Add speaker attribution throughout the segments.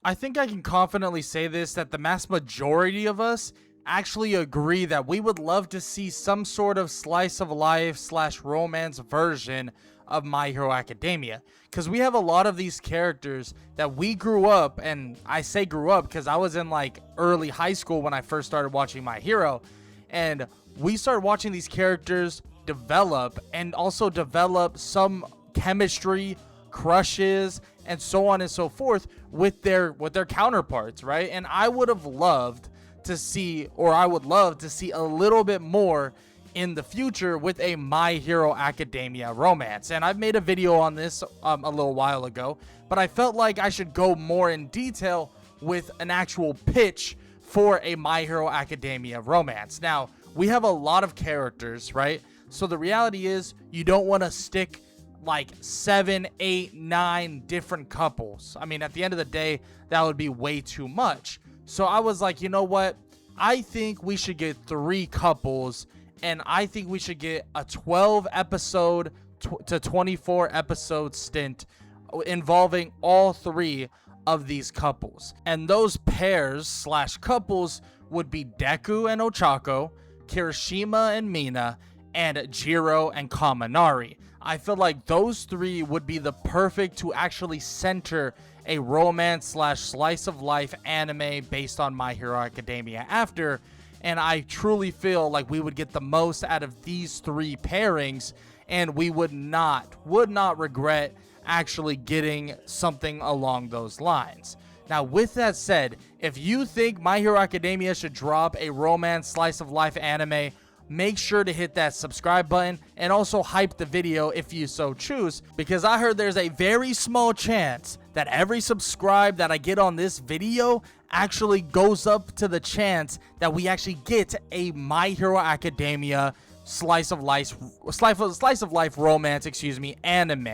Speaker 1: I think I can confidently say this, that the mass majority of us actually agree that we would love to see some sort of slice of life slash romance version of My Hero Academia. Because we have a lot of these characters that we grew up, and I say grew up because I was in like early high school when I first started watching My Hero, and we started watching these characters develop and also develop some chemistry, crushes, and so on and so forth with their counterparts, right? And I would have loved to see, or I would love to see a little bit more in the future with a My Hero Academia romance. And I've made a video on this a little while ago, but I felt like I should go more in detail with an actual pitch for a My Hero Academia romance. Now, we have a lot of characters, right? So the reality is you don't want to stick like 7, 8, 9 different couples. I mean, at the end of the day, that would be way too much. So I was like, you know what? I think we should get 3 couples, and I think we should get a 12 episode to 24 episode stint involving all 3 of these couples. And those pairs slash couples would be Deku and Ochako, Kirishima and Mina, and Jiro and Kaminari. I feel like those 3 would be the perfect to actually center a romance slash slice of life anime based on My Hero Academia after. And I truly feel like we would get the most out of these 3 pairings, and we would not regret actually getting something along those lines. Now, with that said, if you think My Hero Academia should drop a romance slice of life anime, make sure to hit that subscribe button and also hype the video if you so choose, because I heard there's a very small chance that every subscribe that I get on this video actually goes up to the chance that we actually get a My Hero Academia slice of life romance, anime.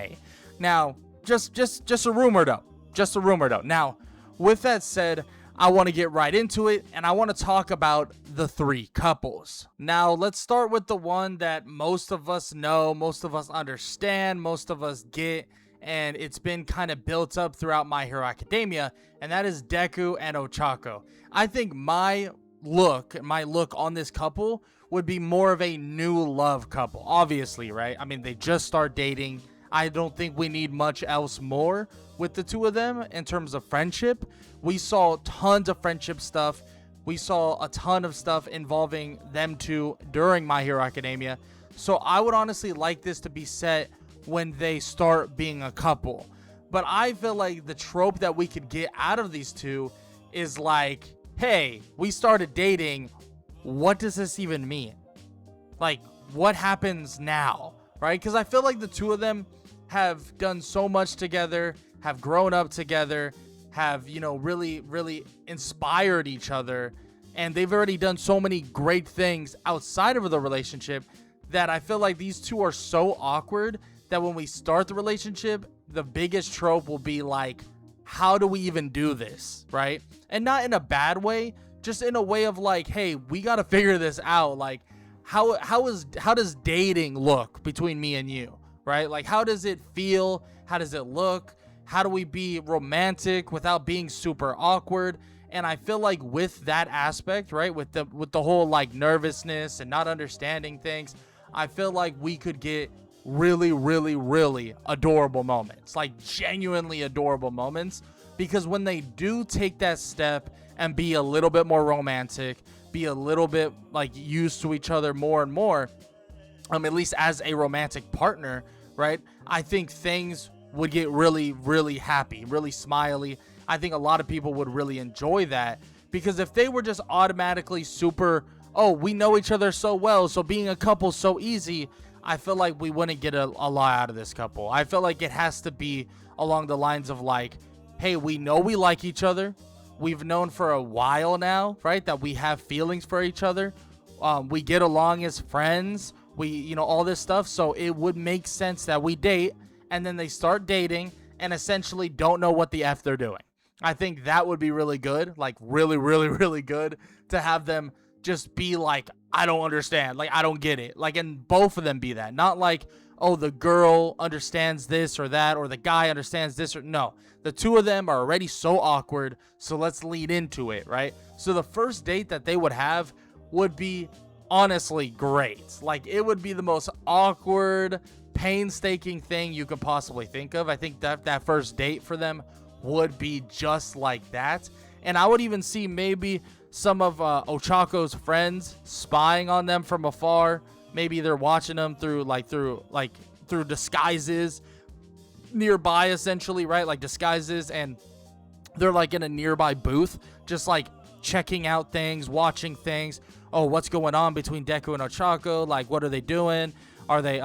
Speaker 1: Now, just a rumor though. Now, with that said, I want to get right into it, and I want to talk about the 3 couples. Now, let's start with the one that most of us know, most of us understand, most of us get, and it's been kind of built up throughout My Hero Academia, and that is Deku and Ochako. I think my look on this couple would be more of a new love couple, obviously, right? I mean, they just start dating. I don't think we need much else more with the 2 of them in terms of friendship. We saw tons of friendship stuff. We saw a ton of stuff involving them 2 during My Hero Academia. So I would honestly like this to be set when they start being a couple. But I feel like the trope that we could get out of these 2 is like, hey, we started dating. What does this even mean? Like, what happens now? Right? Because I feel like the 2 of them have done so much together, have grown up together, have, really, really inspired each other, and they've already done so many great things outside of the relationship that I feel like these 2 are so awkward that when we start the relationship, the biggest trope will be like, how do we even do this, right? And not in a bad way, just in a way of like, hey, we got to figure this out. Like, how does dating look between me and you, right? Like, how does it feel? How does it look? How do we be romantic without being super awkward? And I feel like with that aspect, right, with the whole like nervousness and not understanding things, I feel like we could get really, really, really adorable moments, like genuinely adorable moments, because when they do take that step and be a little bit more romantic, be a little bit like used to each other more and more, at least as a romantic partner, right? I think things would get really, really happy, really smiley. I think a lot of people would really enjoy that, because if they were just automatically super, oh, we know each other so well, so being a couple so easy, I feel like we wouldn't get a lot out of this couple. I feel like it has to be along the lines of like, hey, we know we like each other. We've known for a while now, right, that we have feelings for each other. We get along as friends. We, all this stuff. So it would make sense that we date, and then they start dating and essentially don't know what the F they're doing. I think that would be really good, like really, really, really good to have them just be like, I don't understand, like, I don't get it. Like, and both of them be that. Not like, oh, the girl understands this or that, or the guy understands this or no. The two of them are already so awkward, so let's lead into it, right? So the first date that they would have would be honestly great. Like, it would be the most awkward, painstaking thing you could possibly think of. I think that first date for them would be just like that. And I would even see maybe some of Ochako's friends spying on them from afar. Maybe they're watching them through disguises nearby, essentially, right? Like disguises, and they're like in a nearby booth, just like checking out things, watching things. Oh, what's going on between Deku and Ochako? Like, what are they doing? Are they,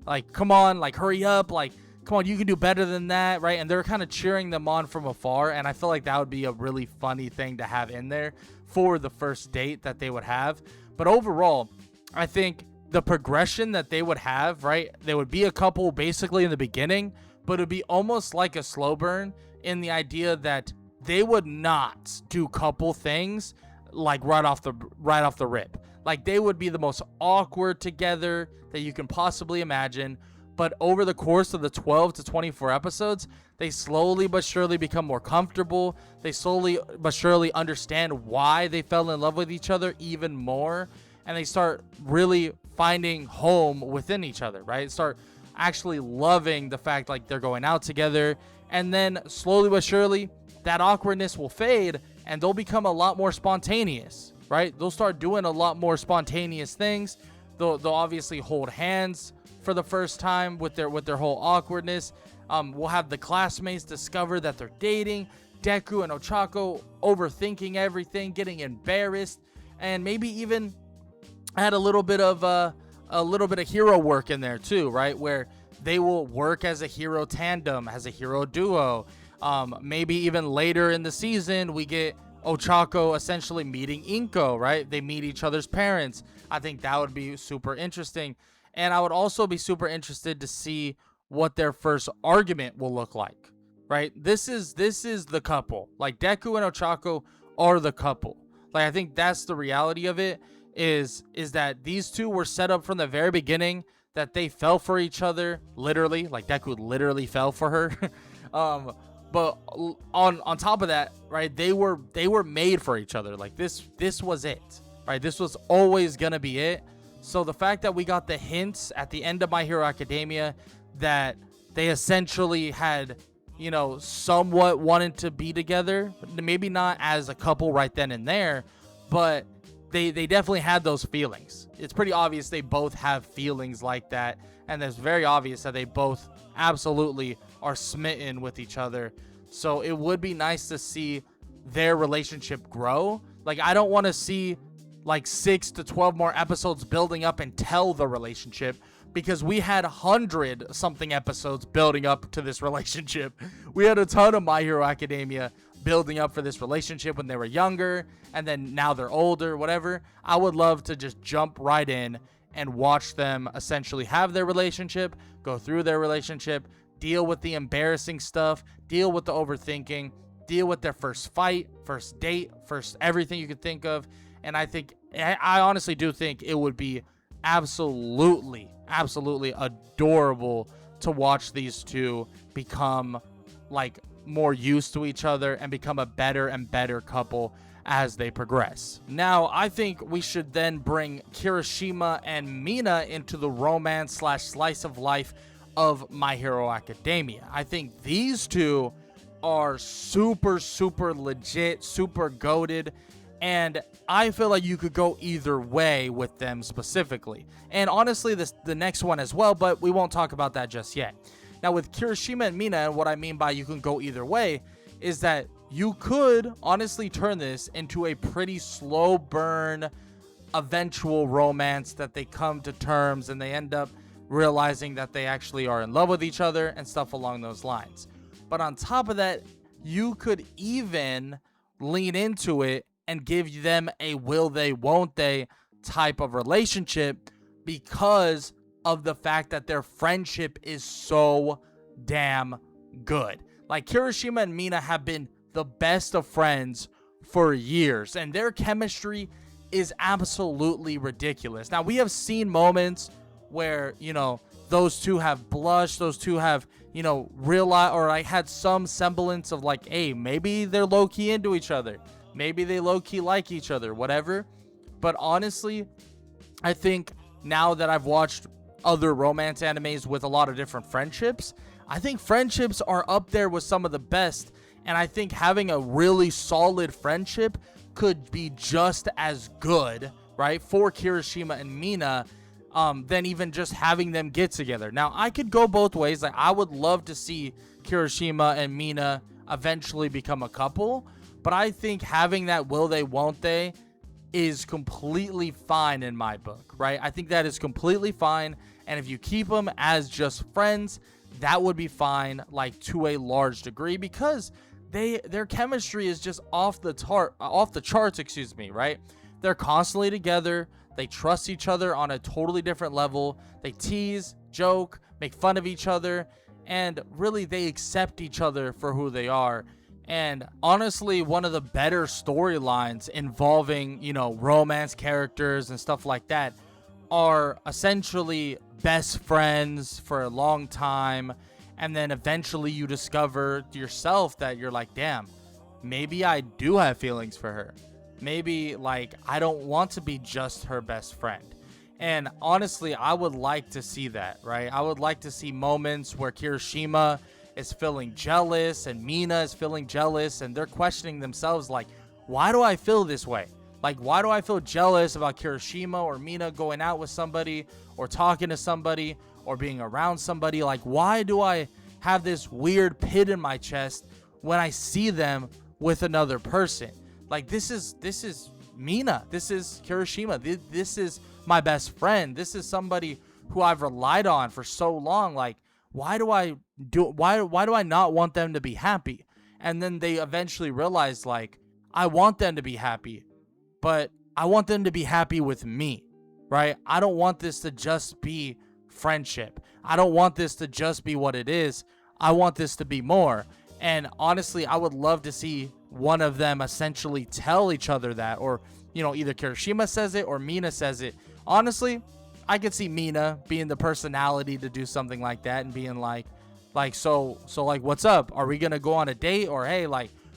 Speaker 1: like, come on, like, hurry up, like, come on, you can do better than that, right? And they're kind of cheering them on from afar, and I feel like that would be a really funny thing to have in there for the first date that they would have. But overall, I think the progression that they would have, right? They would be a couple basically in the beginning, but it would be almost like a slow burn in the idea that they would not do couple things like right off the rip. Like, they would be the most awkward together that you can possibly imagine. But over the course of the 12 to 24 episodes, they slowly but surely become more comfortable. They slowly but surely understand why they fell in love with each other even more. And they start really finding home within each other, right? Start actually loving the fact like they're going out together. And then slowly but surely, that awkwardness will fade and they'll become a lot more spontaneous, right? They'll start doing a lot more spontaneous things. They'll obviously hold hands for the first time with their whole awkwardness. We'll have the classmates discover that they're dating. Deku and Ochako overthinking everything, getting embarrassed, and maybe even add a little bit of hero work in there too, right? Where they will work as a hero tandem, as a hero duo. Maybe even later in the season, we get Ochako essentially meeting Inko, right? They meet each other's parents. I think that would be super interesting. And I would also be super interested to see what their first argument will look like, right? This is the couple. Like, Deku and Ochako are the couple. Like, I think that's the reality of it, is that these two were set up from the very beginning that they fell for each other, literally. Like, Deku literally fell for her. But on top of that, right, they were made for each other. Like, this was it, right? This was always gonna be it. So the fact that we got the hints at the end of My Hero Academia that they essentially had, somewhat wanted to be together, maybe not as a couple right then and there, but they definitely had those feelings. It's pretty obvious they both have feelings like that, and it's very obvious that they both absolutely are smitten with each other. So it would be nice to see their relationship grow. Like, I don't want to see like 6 to 12 more episodes building up and tell the relationship, because we had 100 something episodes building up to this relationship. We had a ton of My Hero Academia building up for this relationship when they were younger, and then now they're older, whatever. I would love to just jump right in and watch them essentially have their relationship, go through their relationship, deal with the embarrassing stuff, deal with the overthinking, deal with their first fight, first date, first everything you could think of. And I honestly do think it would be absolutely adorable to watch these two become like more used to each other and become a better and better couple as they progress. Now, I think we should then bring Kirishima and Mina into the romance / slice of life of My Hero Academia. I think these two are super legit, super goated. And I feel like you could go either way with them specifically. And honestly, the next one as well, but we won't talk about that just yet. Now, with Kirishima and Mina, and what I mean by you can go either way is that you could honestly turn this into a pretty slow burn, eventual romance that they come to terms and they end up realizing that they actually are in love with each other and stuff along those lines. But on top of that, you could even lean into it and give them a will they, won't they type of relationship, because of the fact that their friendship is so damn good. Like, Kirishima and Mina have been the best of friends for years, and their chemistry is absolutely ridiculous. Now, we have seen moments where, those two have blushed, those two have, realized, or I had some semblance of like, hey, maybe they're low-key into each other. Maybe they low-key like each other, whatever. But honestly, I think now that I've watched other romance animes with a lot of different friendships, I think friendships are up there with some of the best. And I think having a really solid friendship could be just as good, right, for Kirishima and Mina, than even just having them get together. Now, I could go both ways. Like, I would love to see Kirishima and Mina eventually become a couple, but I think having that will they, won't they is completely fine in my book, right? I think that is completely fine, and if you keep them as just friends, that would be fine, like, to a large degree, because their chemistry is just off the charts, excuse me, right? They're constantly together. They trust each other on a totally different level. They tease, joke, make fun of each other, and really they accept each other for who they are. And honestly, one of the better storylines involving, romance characters and stuff like that are essentially best friends for a long time. And then eventually you discover yourself that you're like, damn, maybe I do have feelings for her. Maybe, like, I don't want to be just her best friend. And honestly, I would like to see that, right? I would like to see moments where Kirishima is feeling jealous and Mina is feeling jealous, and they're questioning themselves, like, why do I feel this way? Like, why do I feel jealous about Kirishima or Mina going out with somebody or talking to somebody or being around somebody? Like, why do I have this weird pit in my chest when I see them with another person? Like, this is Mina. This is Kirishima. This is my best friend. This is somebody who I've relied on for so long. Like, why do I not want them to be happy? And then they eventually realize, like, I want them to be happy, but I want them to be happy with me, right? I don't want this to just be friendship. I don't want this to just be what it is. I want this to be more. And honestly, I would love to see one of them essentially tell each other that, or, either Kirishima says it or Mina says it. Honestly, I could see Mina being the personality to do something like that and being like, so what's up? Are we going to go on a date? Or, hey,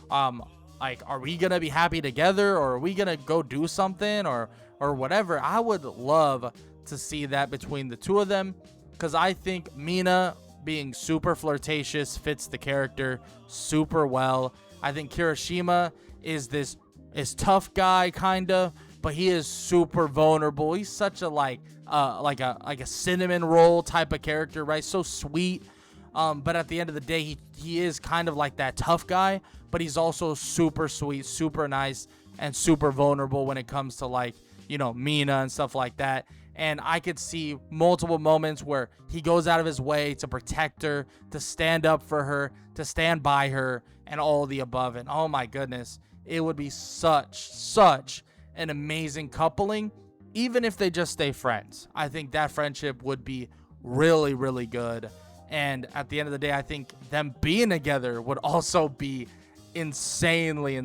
Speaker 1: are we going to be happy together? Or are we going to go do something or whatever? I would love to see that between the two of them, because I think Mina being super flirtatious fits the character super well. I think Kirishima is tough guy kind of, but he is super vulnerable. He's such a like a cinnamon roll type of character, right? So sweet. But at the end of the day, he is kind of like that tough guy, but he's also super sweet, super nice, and super vulnerable when it comes to, like, Mina and stuff like that. And I could see multiple moments where he goes out of his way to protect her, to stand up for her, to stand by her, and all the above. And oh my goodness, it would be such an amazing coupling, even if they just stay friends. I think that friendship would be really, really good. And at the end of the day, I think them being together would also be insanely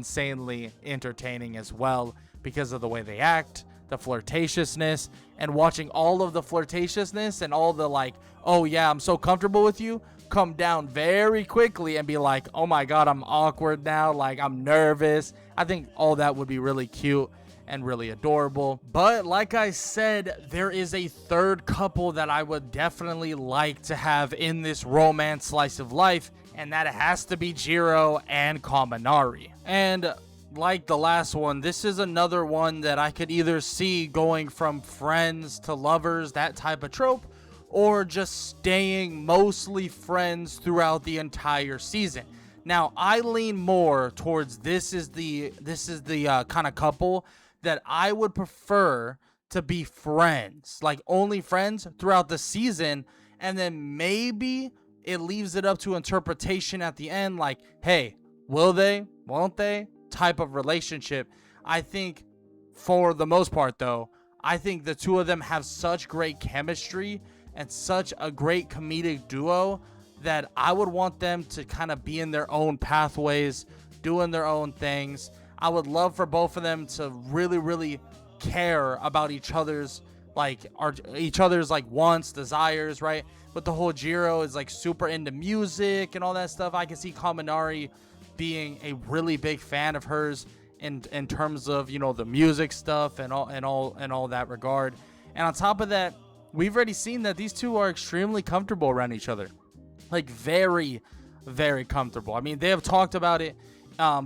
Speaker 1: entertaining as well, because of the way they act, the flirtatiousness, and watching all of the flirtatiousness and all the, like, oh yeah, I'm so comfortable with you, come down very quickly and be like, oh my god, I'm awkward now, like, I'm nervous. I think all that would be really cute and really adorable. But like I said, there is a third couple that I would definitely like to have in this romance slice of life, and that has to be Jiro and Kaminari. And like the last one, this is another one that I could either see going from friends to lovers, that type of trope, or just staying mostly friends throughout the entire season. Now, I lean more towards this is the kind of couple that I would prefer to be friends, like only friends throughout the season, and then maybe it leaves it up to interpretation at the end, like, hey, will they, won't they, type of relationship. I think for the most part, though, I think the two of them have such great chemistry and such a great comedic duo that I would want them to kind of be in their own pathways, doing their own things. I would love for both of them to really, really care about each other's like are each other's like wants, desires, right? But the whole Jiro is like super into music and all that stuff. I can see Kaminari being a really big fan of hers in terms of, you know, the music stuff and all that regard. And on top of that, we've already seen that these two are extremely comfortable around each other, like very, very comfortable. I mean, they have talked about it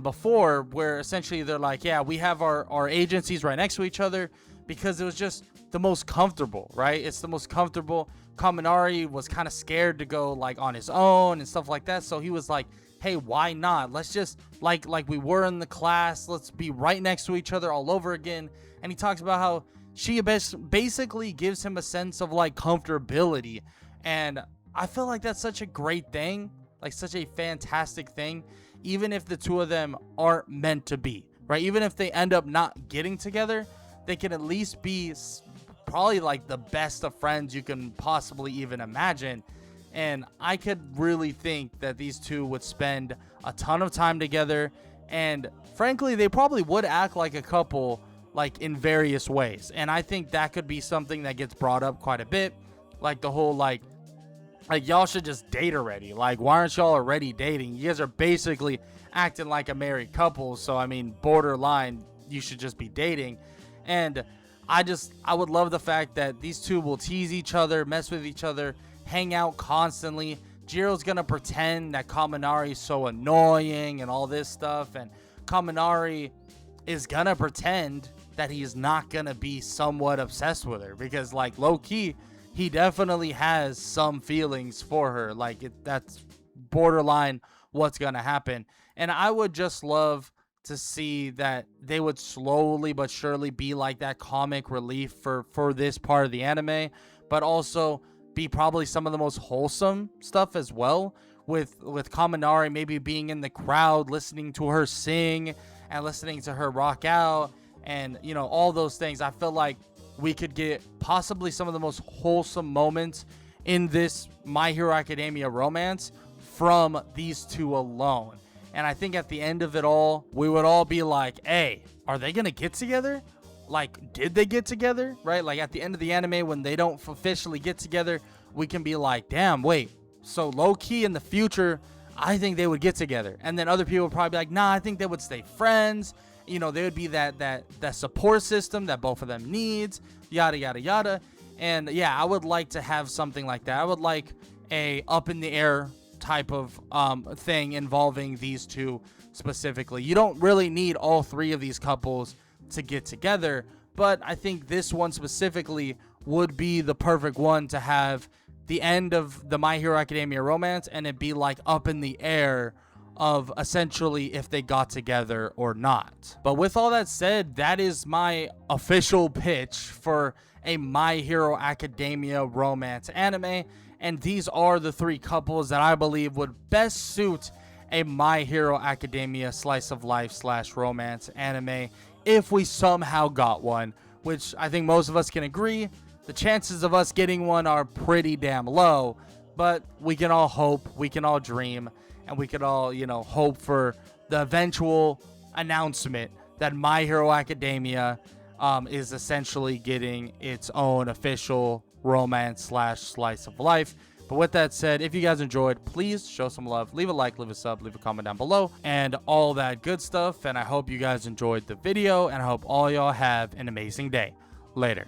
Speaker 1: before, where essentially they're like, yeah, we have our agencies right next to each other because it was just the most comfortable, right? It's the most comfortable. Kaminari was kind of scared to go like on his own and stuff like that, so he was like, hey, why not? Let's just like we were in the class, let's be right next to each other all over again. And he talks about how she basically gives him a sense of like comfortability, and I feel like that's such a great thing, like such a fantastic thing, even if the two of them aren't meant to be, right? Even if they end up not getting together, they can at least be probably like the best of friends you can possibly even imagine. And I could really think that these two would spend a ton of time together, and frankly, they probably would act like a couple, like in various ways. And I think that could be something that gets brought up quite a bit, like the whole like y'all should just date already. Like, why aren't y'all already dating? You guys are basically acting like a married couple, so I mean, borderline, you should just be dating. And I would love the fact that these two will tease each other, mess with each other, hang out constantly. Jiro's gonna pretend that Kaminari is so annoying and all this stuff, and Kaminari is gonna pretend that he's not gonna be somewhat obsessed with her, because like low-key, he definitely has some feelings for her. Like that's borderline what's gonna happen. And I would just love to see that they would slowly but surely be like that comic relief for this part of the anime, but also be probably some of the most wholesome stuff as well, with Kaminari maybe being in the crowd listening to her sing and listening to her rock out, and you know, all those things. I feel like we could get possibly some of the most wholesome moments in this My Hero Academia romance from these two alone. And I think at the end of it all, we would all be like, hey, are they gonna get together? Like, did they get together? Right? Like at the end of the anime, when they don't officially get together, we can be like, damn, wait, so low-key in the future, I think they would get together. And then other people would probably be like, nah, I think they would stay friends. You know, they would be that support system that both of them needs, yada, yada, yada. And yeah, I would like to have something like that. I would like a up in the air type of thing involving these two specifically. You don't really need all three of these couples to get together, but I think this one specifically would be the perfect one to have the end of the My Hero Academia romance and it be like up in the air of essentially if they got together or not. But with all that said, that is my official pitch for a My Hero Academia romance anime, and these are the three couples that I believe would best suit a My Hero Academia slice of life / romance anime if we somehow got one, which I think most of us can agree the chances of us getting one are pretty damn low, but we can all hope, we can all dream, and we could all, you know, hope for the eventual announcement that My Hero Academia is essentially getting its own official romance / slice of life. But with that said, if you guys enjoyed, please show some love, leave a like, leave a sub, leave a comment down below, and all that good stuff. And I hope you guys enjoyed the video, and I hope all y'all have an amazing day. Later.